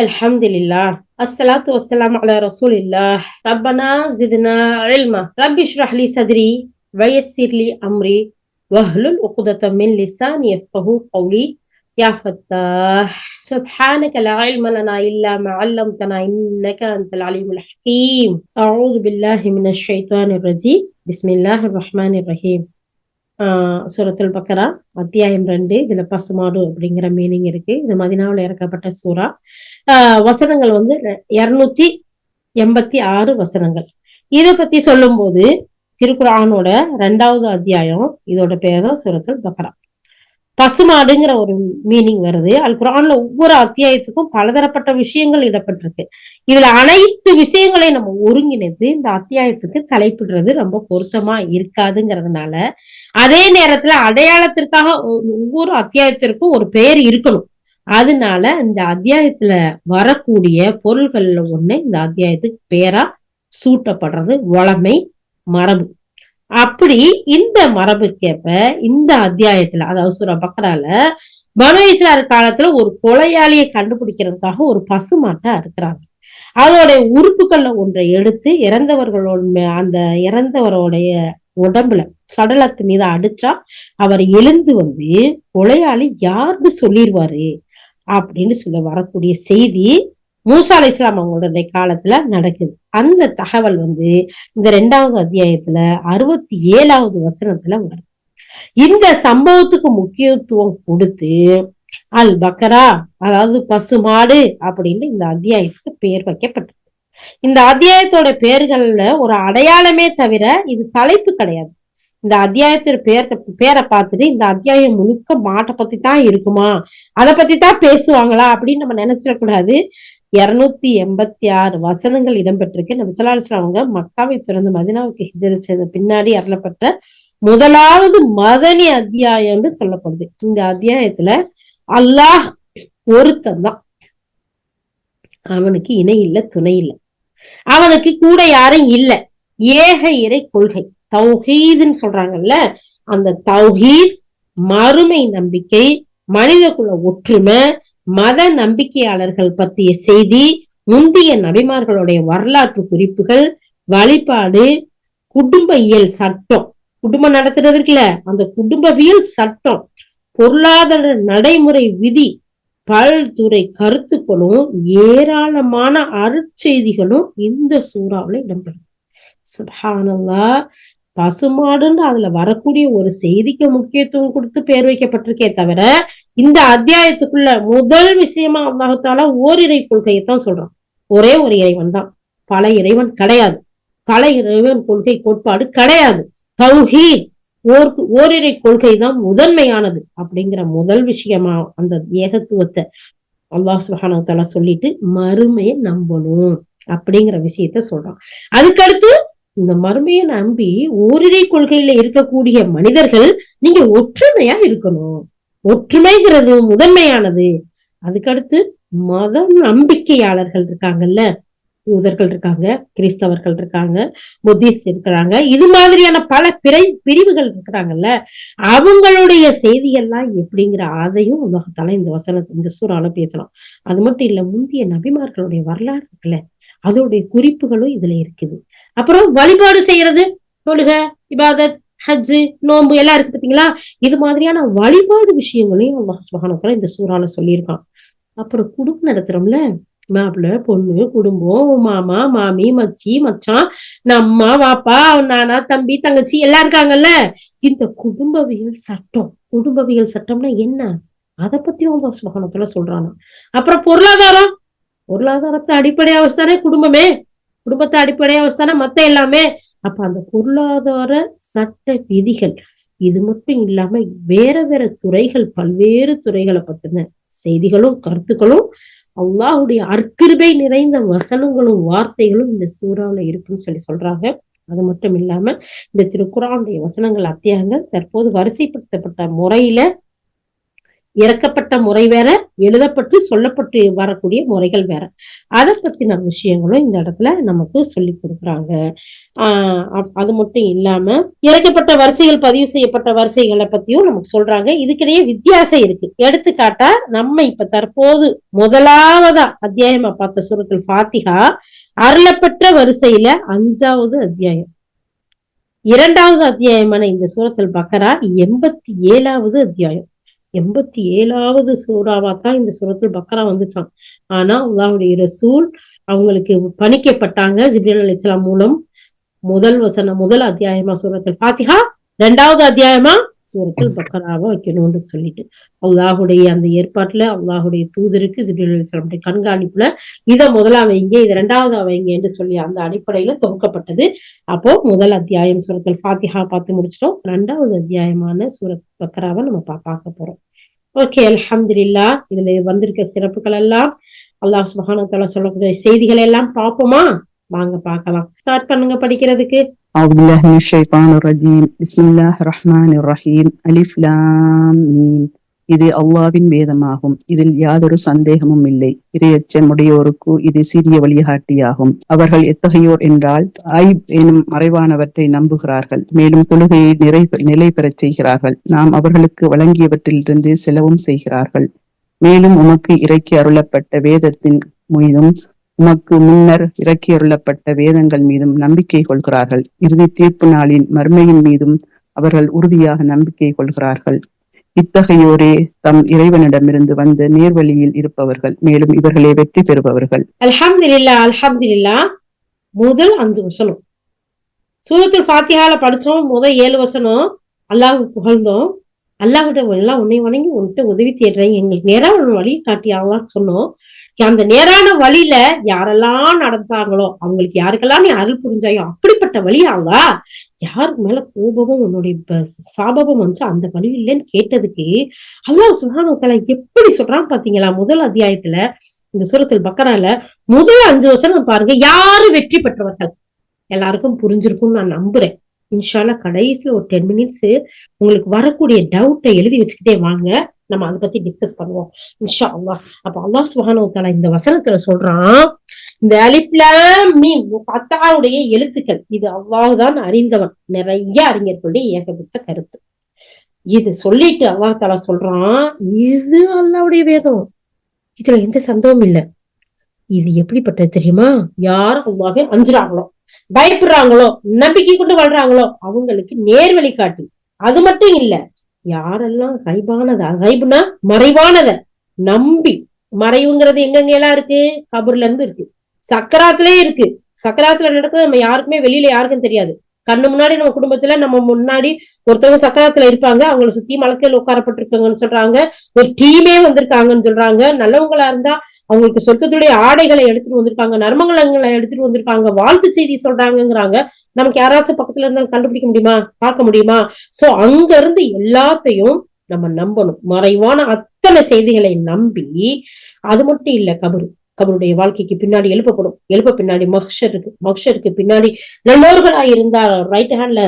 Alhamdulillah. Assalatu wassalamu ala rasulillah. Rabbana zidna ilma. Rabbi shrah li sadri wa yassir li amri wahlul uqdatam min lisani yafqahu qawli. Ya Fattah. Subhanaka la ilma lana illa ma 'allamtana innaka antal alimul hakim. A'udhu billahi minash shaitanir rajim. Bismillahir rahmanir rahim. சூரத்துல் பக்கரா அத்தியாயம் 2. இதுல பசுமாடு அப்படிங்கிற meaning இருக்கு. இது மதீனாவுல இறக்கப்பட்ட சூரா. வசனங்கள் 286 வசனங்கள். இத பத்தி சொல்லும் போது திருக்குர்ஆனோட 2வது அத்தியாயம், இதோட பேர் தான் சூரத்துல் பக்கரா. பசுமாடுங்கிற ஒரு மீனிங் வருது. அல் குர்ஆன்ல ஒவ்வொரு அத்தியாயத்துக்கும் பலதரப்பட்ட விஷயங்கள் இடப்பட்டிருக்கு. இதுல அனைத்து விஷயங்களையும் நம்ம ஒருங்கிணைத்து இந்த அத்தியாயத்துக்கு தலைப்பிடுறது ரொம்ப பொருத்தமா இருக்காதுங்கிறதுனால, அதே நேரத்துல அடையாளத்திற்காக ஒவ்வொரு அத்தியாயத்திற்கும் ஒரு பெயர் இருக்கணும். அதனால இந்த அத்தியாயத்துல வரக்கூடிய பொருள்கள்ல ஒண்ணு இந்த அத்தியாயத்துக்கு பேரா சூட்டப்படுறது வளமை, மரபு. அப்படி இந்த மரபுக்கேற்ப இந்த அத்தியாயத்துல, அதாவது சூரா பக்ரால பனு இஸ்ராயேல் காலத்துல ஒரு கொலையாளியை கண்டுபிடிக்கிறதுக்காக ஒரு பசுமாட்டை அறுக்கிறாங்க. அதோட உறுப்புகள்ல ஒன்றை எடுத்து அந்த இறந்தவருடைய உடம்புல சடலத்து மீது அடிச்சா அவர் எழுந்து வந்து கொலையாளி யாருன்னு சொல்லிடுவாரு அப்படின்னு சொல்ல வரக்கூடிய செய்தி மூசா அலைஹிஸ்ஸலாம் அவங்களுடைய காலத்துல நடக்குது. அந்த தகவல் இந்த 2வது அத்தியாயத்துல 67வது வசனத்துல வரும். இந்த சம்பவத்துக்கு முக்கியத்துவம் கொடுத்து அல் பக்கரா, அதாவது பசுமாடு அப்படின்னு இந்த அத்தியாயத்துக்கு பெயர் வைக்கப்பட்டிருக்கு. இந்த அத்தியாயத்தோட பெயர்கள்ல ஒரு அடையாளமே தவிர இது தலைப்பு கிடையாது. இந்த அத்தியாயத்தோட பேரை பார்த்துட்டு இந்த அத்தியாயம் முழுக்க மாட்டை பத்தி தான் இருக்குமா, அதை பத்தி தான் பேசுவாங்களா அப்படின்னு நம்ம நினைச்சிடக்கூடாது. 286 வசனங்கள் இடம்பெற்றிருக்கு. நபி ஸல்லல்லாஹு அலைஹி வஸல்லம் அவங்க மக்காவை திறந்து மதீனாவுக்கு ஹிஜ்ரத் செய்த பின்னாடி அருளப்பட்ட முதலாவது மதனி அத்தியாயம்னு சொல்லப்படுது. இந்த அத்தியாயத்துல அல்லாஹ் ஒருத்தன் தான், அவனுக்கு இணை இல்ல, துணை இல்ல, அவனுக்கு கூட யாரும் இல்ல. ஏக இறை கொள்கை தௌஹீத்னு சொல்றாங்கல்ல, அந்த தௌஹீத், மறுமை நம்பிக்கை, மனித குல ஒற்றுமை, மத நம்பிக்கையாளர்கள் பற்றிய செய்தி, முந்தைய நபிமார்களுடைய வரலாற்று குறிப்புகள், வழிபாடு, குடும்ப இயல் சட்டம், குடும்பம் நடத்துறதுக்குல அந்த குடும்பவியல் சட்டம், பொருளாதார நடைமுறை விதி, பல்துறை கருத்துக்களும் ஏராளமான அருட்செய்திகளும் இந்த சூறாவுல இடம்பெறும். சுப்ஹானல்லாஹ். பசுமாடுன்னு அதுல வரக்கூடிய ஒரு செய்திக்கு முக்கியத்துவம் கொடுத்து பெயர் வைக்கப்பட்டிருக்கே தவிர, இந்த அத்தியாயத்துக்குள்ள முதல் விஷயமா அல்லாஹ் தஆலா ஓரிரை கொள்கையைத்தான் சொல்றான். ஒரே ஒரு இறைவன் தான், பல இறைவன் கிடையாது, பல இறைவன் கொள்கை கோட்பாடு கிடையாது. தௌஹீத், ஓரிரை கொள்கை தான் முதன்மையானது அப்படிங்கிற முதல் விஷயமா அந்த ஏகத்துவத்தை அல்லாஹ் சுப்ஹானஹு வ தஆலா சொல்லிட்டு மறுமையை நம்பணும் அப்படிங்கிற விஷயத்த சொல்றான். அதுக்கடுத்து இந்த மறுமையை நம்பி ஓரிரை கொள்கையில இருக்கக்கூடிய மனிதர்கள் நீங்க ஒற்றுமையா இருக்கணும், ஒற்றுமைங்கிறது முதன்மையானது. அதுக்கடுத்து மத நம்பிக்கையாளர்கள் இருக்காங்கல்ல, யூதர்கள் இருக்காங்க, கிறிஸ்தவர்கள் இருக்காங்க, புத்திஸ்ட் இருக்கிறாங்க, இது மாதிரியான பல பிரிவுகள் இருக்கிறாங்கல்ல, அவங்களுடைய செய்திகள்லாம் எப்படிங்கிற அதையும் அல்லாஹ் தஆலா இந்த சூறால பேசலாம். அது மட்டும் இல்ல, முந்தைய நபிமார்களுடைய வரலாறு இருக்குல்ல, அதோடைய குறிப்புகளும் இதுல இருக்குது. அப்புறம் வழிபாடு செய்யறது, தொழுகை, இபாதத், ஹஜ்ஜு, நோன்பு எல்லாம் இருக்கு பாத்தீங்களா, இது மாதிரியான வழிபாடு விஷயங்களையும் அல்லாஹ் சுப்ஹானஹு வ தஆலா இந்த சூறால சொல்லியிருக்கான். அப்புறம் குடும்பம் நடத்துறோம்ல, மாப்பிள்ளை, பொண்ணு, குடும்பம், மாமா, மாமி, மச்சி, மச்சான், அம்மா, வாப்பா, நானா, தம்பி, தங்கச்சி எல்லாம் இருக்காங்கல்ல, இந்த குடும்பவியல் சட்டம், குடும்பவியல் சட்டம்னா என்ன, அதை பத்தியும் அல்லாஹ் சுப்ஹானஹு வ தஆலா சொல்றானா. அப்புறம் பொருளாதாரம், பொருளாதாரத்தை அடிப்படையா வச்சுதானே குடும்பமே, குடும்பத்தை அடிப்படையா வச்சுதானே மத்த எல்லாமே. அப்ப அந்த பொருளாதார சட்ட விதிகள், இது மட்டும் இல்லாம வேற வேற துறைகள், பல்வேறு துறைகளை பத்தின செய்திகளும் கருத்துக்களும், அல்லாஹ்வுடைய அற்கிருபை நிறைந்த வசனங்களும் வார்த்தைகளும் இந்த சூறாவுல இருக்குன்னு சொல்றாங்க. அது மட்டும் இல்லாம இந்த திருக்குர்ஆனுடைய வசனங்கள், அத்தியாயங்கள் தற்போது வரிசைப்படுத்தப்பட்ட முறையில இறக்கப்பட்ட முறை வேற, எழுதப்பட்டு சொல்லப்பட்டு வரக்கூடிய முறைகள் வேற. அதை பத்தின விஷயங்களும் இந்த இடத்துல நமக்கு சொல்லி கொடுக்குறாங்க. அது மட்டும் இல்லாம இறக்கப்பட்ட வரிசைகள், பதிவு செய்யப்பட்ட வரிசைகளை பத்தியும் நமக்கு சொல்றாங்க. இதுக்கிடையே வித்தியாசம் இருக்கு. எடுத்துக்காட்டா நம்ம இப்ப தற்போது முதலாவதா அத்தியாயமா பார்த்த சூரத்துல் ஃபாத்திஹா அருளப்பெற்ற வரிசையில 5வது அத்தியாயம். 2வது அத்தியாயமான இந்த சூரத்துல் பக்கரா 87வது அத்தியாயம். 87வது சூறாவா தான் இந்த சூரத்துல் பக்கரா வந்துச்சான். ஆனா அல்லாஹ்வுடைய ரசூல் அவங்களுக்கு பணிக்கப்பட்டாங்க ஜிப்ரீல் அலைஹிஸ்ஸலாம் மூலம். முதல் அத்தியாயமா சூரத்துல் ஃபாத்திஹா, 2வது அத்தியாயமா சூரத்துல் பக்கராவை வைக்கணும்னு சொல்லிட்டு அல்லாஹுடைய அந்த ஏற்பாட்டுல அல்லாஹுடைய தூதருக்கு ஜிப்ரீல் அலைஹிஸ்ஸலாமுடைய கண்காணிப்புல இதை முதலா வைங்க, இது 2வது வைங்க என்று சொல்லி அந்த அடிப்படையில தொகுக்கப்பட்டது. அப்போ முதல் அத்தியாயம் சூரத்துல் ஃபாத்திஹா பார்த்து முடிச்சிட்டோம். 2வது அத்தியாயமான சூரத் பக்கராவை நம்ம பார்க்க போறோம். ஓகே, அல்ஹம்துலில்லாஹ். இதுல வந்திருக்க சிறப்புகள் எல்லாம், அல்லாஹ் சுப்ஹானஹு வ தஆலா சொல்லக்கூடிய செய்திகள் எல்லாம் பார்ப்போமா? வாங்க பார்க்கலாம். ஸ்டார்ட் பண்ணுங்க படிக்கிறதுக்கு. أعوذ بالله من الشيطان الرجيم. بسم الله الرحمن الرحيم. ألف لام ميم. இது அல்லாஹ்வின் வேதமாகும். இதில் யாதொரு சந்தேகமும் இல்லை. இறையச்சமுடையோருக்கு இது சிறிய வழிகாட்டியாகும். அவர்கள் எத்தகையோர் என்றால், ஆயிப் எனும் மறைவானவற்றை நம்புகிறார்கள், மேலும் தொழுகையை நிலை பெறச் செய்கிறார்கள். நாம் அவர்களுக்கு வழங்கியவற்றிலிருந்து செலவும் செய்கிறார்கள். மேலும் உமக்கு இறக்கி அருளப்பட்ட வேதத்தின் மீதும் உமக்கு முன்னர் இறக்கி அருளப்பட்ட வேதங்கள் மீதும் நம்பிக்கை கொள்கிறார்கள். இறுதி தீர்ப்பு நாளின் மறுமையின் மீதும் அவர்கள் உறுதியாக நம்பிக்கை கொள்கிறார்கள். இத்தகையோரே தம் இறைவனிடமிருந்து வந்த நேர்வழியில் இருப்பவர்கள், மேலும் இவர்களே வெற்றி பெறுபவர்கள். அல்ஹம்துலில்லாஹ், அல்ஹம்துலில்லாஹ். முதல் 5 வசனம் சூரத்துல் ஃபாத்திஹால படிச்சோம். முதல் 7 வசனம் அல்லாஹ்வை புகழ்ந்தோம். அல்லாஹ்கிட்ட எல்லாம் உன்னை வணங்கி உன்கிட்ட உதவி தேடுறேன், எங்களுக்கு நேரான வழி காட்டியாங்களான்னு சொன்னோம். அந்த நேரான வழியில யாரெல்லாம் நடந்தாங்களோ அவங்களுக்கு யாருக்கெல்லாம் நீ அருள் புரிஞ்சாயோ அப்படிப்பட்ட வழியாவா, யாருக்கு மேல கோபமும் உன்னுடைய சாபமும் வந்து அந்த வழி இல்லைன்னு கேட்டதுக்கு அல்லாஹ் சுப்ஹானஹு வ தஆலா எப்படி சொல்றான் பாத்தீங்களா? முதல் அத்தியாயத்துல இந்த சூரத்துல் பக்கரால முதல் 5 வசனம் பாருங்க. யாரு வெற்றி பெற்றவர்கள் எல்லாருக்கும் புரிஞ்சிருக்கும்னு நான் நம்புறேன். இன்ஷா அல்லாஹ் கடைசியில ஒரு 10 மினிட்ஸ் உங்களுக்கு வரக்கூடிய டவுட்டை எழுதி வச்சுக்கிட்டே வாங்க, நம்ம அதை பத்தி டிஸ்கஸ் பண்ணுவோம் இன்ஷா அல்லாஹ். அப்ப அல்லாஹ் சுப்ஹானஹு வ தஆலா இந்த வசனத்துல சொல்றான், இந்த அலிஃப் லாம் மீம் ஃபத்ஹாவுடைய எழுத்துக்கள், இது அல்லாஹ் தான் அறிந்தவன். நிறைய அறிஞர்களுடைய ஏகபத்த கருத்து. இது சொல்லிட்டு அல்லாஹ் தஆலா சொல்றான், இது அல்லாஹ்வுடைய வேதம், இதுல எந்த சந்தேகமும் இல்ல. இது எப்படிப்பட்டது தெரியுமா? யார் அல்லாஹ்வை அஞ்சுறாங்களோ, பயப்படுறாங்களோ, நம்பிக்கை கொண்டு வாழ்றாங்களோ அவங்களுக்கு நேர்வழி காட்டி. அது மட்டும் இல்ல, யாரெல்லாம் கைபுனா மறைவானத நம்பி, மறைவுங்கிறது எங்கெங்க எல்லாம் இருக்கு? கபூர்ல இருந்து இருக்கு, சக்கராத்திலே இருக்கு. சக்கராத்துல நடக்குது நம்ம யாருக்குமே வெளியில யாருக்கும் தெரியாது. கண்ணு முன்னாடி நம்ம குடும்பத்துல நம்ம முன்னாடி ஒருத்தவங்க சக்கராத்துல இருப்பாங்க, அவங்களை சுத்தி மலக்கையில் உட்காரப்பட்டிருக்காங்கன்னு சொல்றாங்க, ஒரு டீமே வந்திருக்காங்கன்னு சொல்றாங்க. நல்லவங்களா இருந்தா அவங்களுக்கு சொர்க்கத்துடைய ஆடைகளை எடுத்துட்டு வந்திருக்காங்க, நர்மங்களை எடுத்துட்டு வந்திருக்காங்க, வாழ்த்து செய்தி சொல்றாங்கிறாங்க. நமக்கு யாராச்சும் பக்கத்துல இருந்தாலும் கண்டுபிடிக்க முடியுமா? பார்க்க முடியுமா? சோ அங்க இருந்து எல்லாத்தையும் நம்ம நம்பணும். மறைவான அத்தனை செய்திகளை நம்பி, அது மட்டும் இல்ல, கபருடைய வாழ்க்கைக்கு பின்னாடி எழுப்ப பின்னாடி மஹ்ஷருக்கு பின்னாடி நல்லோர்களா இருந்தா ரைட் ஹேண்ட்ல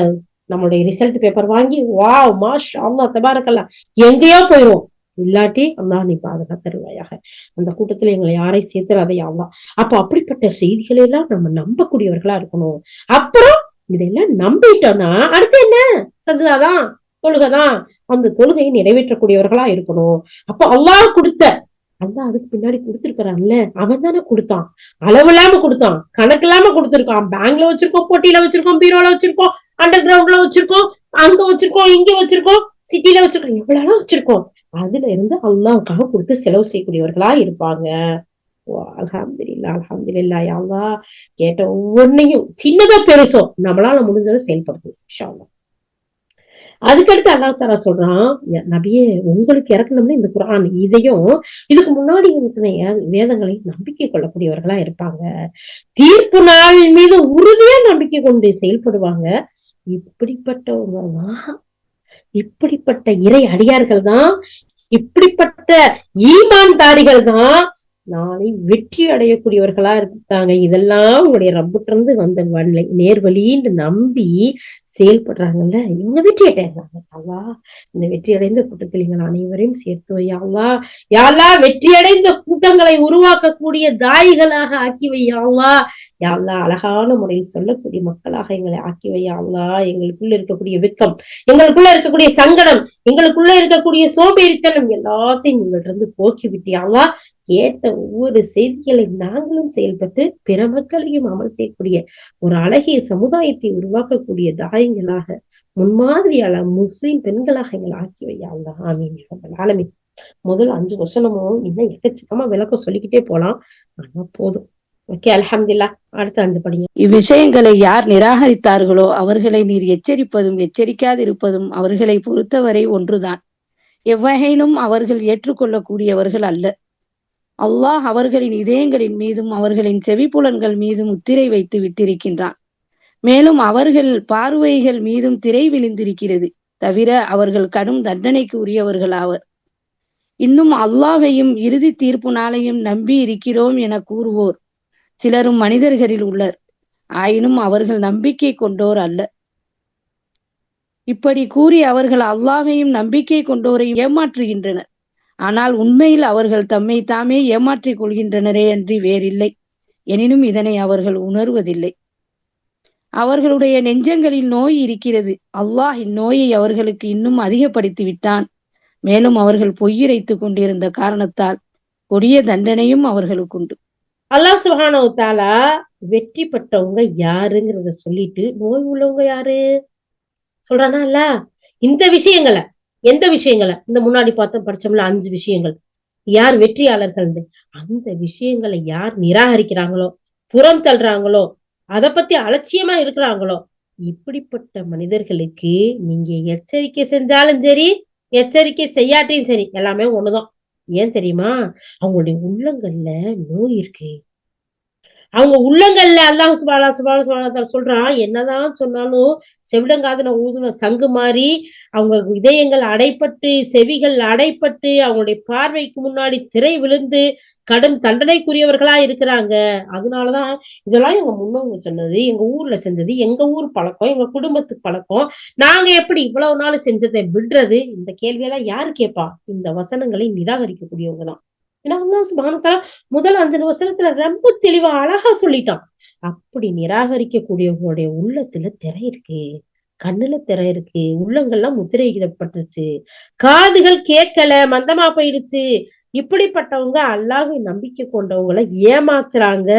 நம்மளுடைய ரிசல்ட் பேப்பர் வாங்கி வாவ் மாஷா அல்லாஹ் தபாரக்கல்லாஹ் எங்கேயோ போயிடுவோம். இல்லாட்டி அல்லாஹ் நீ பாதுகாத்தருவாயாக, அந்த கூட்டத்துல எங்களை யாரையும் சேர்த்துறாதையா அல்லாஹ். அப்ப அப்படிப்பட்ட செய்திகளை எல்லாம் நம்ம நம்பக்கூடியவர்களா இருக்கணும். அப்புறம் இதெல்லாம் நம்பிட்டோம்னா அடுத்து என்ன? சஜ்தாதான், தொழுகைதான். அந்த தொழுகையை நிறைவேற்றக்கூடியவர்களா இருக்கணும். அப்போ அல்லாஹ் கொடுத்த, அல்லாஹ் அதுக்கு பின்னாடி கொடுத்திருக்கிறான்ல, அவன் தானே கொடுத்தான், அளவு இல்லாம கொடுத்தான், கணக்கு இல்லாம கொடுத்திருக்கான். பேங்க்ல வச்சிருக்கோம், போட்டியில வச்சிருக்கோம், பீரோல வச்சிருக்கோம், அண்டர் கிரவுண்ட்ல வச்சிருக்கோம், அங்க வச்சிருக்கோம், இங்க வச்சிருக்கோம், சிட்டில வச்சிருக்கோம், எவ்வளவு வச்சிருக்கோம். அதுல இருந்து அல்லாஹ்வுக்காக கொடுத்து செலவு செய்யக்கூடியவர்களா இருப்பாங்க. அல்ஹம்துலில்லாஹ், அல்ஹம்துலில்லாஹ். யா அல்லாஹ், கேட்ட ஒவ்வொன்னையும் சின்னதோ பெருசோ நம்மளால முடிஞ்சதை செயல்படுத்தும் இன்ஷா அல்லாஹ். அதுக்கடுத்து அல்லாஹ் தஆலா சொல்றான், நபியே உங்களுக்கு இறக்கணும்னு இந்த குர்ஆன், இதையும் இதுக்கு முன்னாடி இருக்கிற வேதங்களை நம்பிக்கை கொள்ளக்கூடியவர்களா இருப்பாங்க, தீர்ப்பு நாள் மீது உறுதியா நம்பிக்கை கொண்டு செயல்படுவாங்க. இப்படிப்பட்ட இறை அடியார்கள் தான், இப்படிப்பட்ட ஈமான்தாரிகள் தான் நாளை வெற்றி அடையக்கூடியவர்களா இருக்காங்க. இதெல்லாம் உங்களுடைய ரப்புட்டிருந்து வந்த நேர்வழின்னு நம்பி செயல்படுறாங்கல்ல, இவங்க வெற்றி அடைறாங்க. அல்லா இந்த வெற்றி அடைந்த கூட்டத்தில் நீங்கள் அனைவரையும் சேர்த்து வை அல்லா. யா அல்லாஹ் வெற்றி அடைந்த கூட்டங்களை உருவாக்கக்கூடிய தாயிகளாக ஆக்கி வை அல்லா. யா அல்லாஹ் அழகான முறையில் சொல்லக்கூடிய மக்களாக எங்களை ஆக்கி வை அல்லா. எங்களுக்குள்ள இருக்கக்கூடிய வெட்கம், எங்களுக்குள்ள இருக்கக்கூடிய சங்கடம், எங்களுக்குள்ள இருக்கக்கூடிய சோம்பேறித்தனம் எல்லாத்தையும் உங்களிடம் போக்கி விட்டியாவா. கேட்ட ஒவ்வொரு செய்திகளை நாங்களும் செயல்பட்டு பிற மக்களையும் அமல் செய்யக்கூடிய ஒரு அழகிய சமுதாயத்தை உருவாக்கக்கூடிய தாயங்களாக, முன்மாதிரியால முஸ்லிம் பெண்களாக எங்களை ஆக்கி வையாங்க. ஆமீன் ஆலமீன். முதல் 5 வசனமும் இன்னும் எக்கச்சக்கமா விளக்கம் சொல்லிக்கிட்டே போலாம். ஆனா போதும். ஓகே, அல்ஹம்துலில்லாஹ். அடுத்த 5 படிங்க. இவ்விஷயங்களை யார் நிராகரித்தார்களோ அவர்களை நீர் எச்சரிப்பதும் எச்சரிக்காதிருப்பதும் அவர்களை பொறுத்தவரை ஒன்றுதான். எவ்வகையிலும் அவர்கள் ஏற்றுக்கொள்ளக்கூடியவர்கள் அல்ல. அல்லாஹ் அவர்களின் இதயங்களின் மீதும் அவர்களின் செவிப்புலன்கள் மீதும் முத்திரை வைத்து விட்டிருக்கின்றான். மேலும் அவர்கள் பார்வைகள் மீதும் திரை விழுந்திருக்கிறது. தவிர அவர்கள் கடும் தண்டனைக்கு உரியவர்கள் ஆவர். இன்னும் அல்லாஹையும் இறுதி தீர்ப்பு நாளையும் நம்பி இருக்கிறோம் என கூறுவோர் சிலரும் மனிதர்களில் உள்ளர். ஆயினும் அவர்கள் நம்பிக்கை கொண்டோர் அல்ல. இப்படி கூறி அவர்கள் அல்லாஹையும் நம்பிக்கை கொண்டோரை ஏமாற்றுகின்றனர். ஆனால் உண்மையில் அவர்கள் தம்மை தாமே ஏமாற்றிக் கொள்கின்றனரே அன்றி வேறில்லை. எனினும் இதனை அவர்கள் உணர்வதில்லை. அவர்களுடைய நெஞ்சங்களில் நோய் இருக்கிறது. அல்லாஹ் இந்நோயை அவர்களுக்கு இன்னும் அதிகப்படுத்தி விட்டான். மேலும் அவர்கள் பொய்யுரைத்துக் கொண்டிருந்த காரணத்தால் கொடிய தண்டனையும் அவர்களுக்குண்டு. அல்லாஹ் சுப்ஹானஹு வ தஆலா வெற்றி பெற்றவங்க யாருங்கிறத சொல்லிட்டு நோய் உள்ளவங்க யாரு சொல்றானா இல்ல? இந்த விஷயங்களை, எந்த விஷயங்களை இந்த முன்னாடி படிச்சோம்ல 5 விஷயங்கள், யார் வெற்றியாளர்கள், அந்த விஷயங்களை யார் நிராகரிக்கிறாங்களோ, புறம் தள்ளுறாங்களோ, அதை பத்தி அலட்சியமா இருக்கிறாங்களோ, இப்படிப்பட்ட மனிதர்களுக்கு நீங்க எச்சரிக்கை செஞ்சாலும் சரி, எச்சரிக்கை செய்யாட்டியும் சரி, எல்லாமே ஒண்ணுதான். ஏன் தெரியுமா? அவங்களுடைய உள்ளங்கள்ல நோய் இருக்கு. அவங்க உள்ளங்கள்ல அல்லாஹ் சுப்ஹானஹு சொல்றான், என்னதான் சொன்னாலும் செவிடங்காதுன ஊதுன சங்கு மாதிரி அவங்க இதயங்கள் அடைப்பட்டு, செவிகள் அடைப்பட்டு, அவங்களுடைய பார்வைக்கு முன்னாடி திரை விழுந்து கடும் தண்டனைக்குரியவர்களா இருக்கிறாங்க. அதனாலதான் இதெல்லாம் எங்க முன்னவங்க சொன்னது, எங்க ஊர்ல செஞ்சது, எங்க ஊர் பழக்கம், எங்க குடும்பத்து பழக்கம், நாங்க எப்படி இவ்வளவு நாள் செஞ்சதை விடுறது? இந்த கேள்வியெல்லாம் யாரு கேட்பா? இந்த வசனங்களை நிராகரிக்கக்கூடியவங்க தான். ஏன்னா அல்லாஹ் சுப்ஹானஹு வ தஆலா முதல் 5 வசனத்துல ரொம்ப தெளிவா அழகா சொல்லிட்டான். அப்படி நிராகரிக்கக்கூடியவங்களுடைய உள்ளத்துல திரை இருக்கு, கண்ணுல திரை இருக்கு, உள்ளங்கள்லாம் முத்திரையிடப்பட்டுருச்சு, காதுகள் கேட்கல, மந்தமா போயிடுச்சு. இப்படிப்பட்டவங்க அல்லாஹ்வை நம்பிக்கை கொண்டவங்களை ஏமாத்துறாங்க.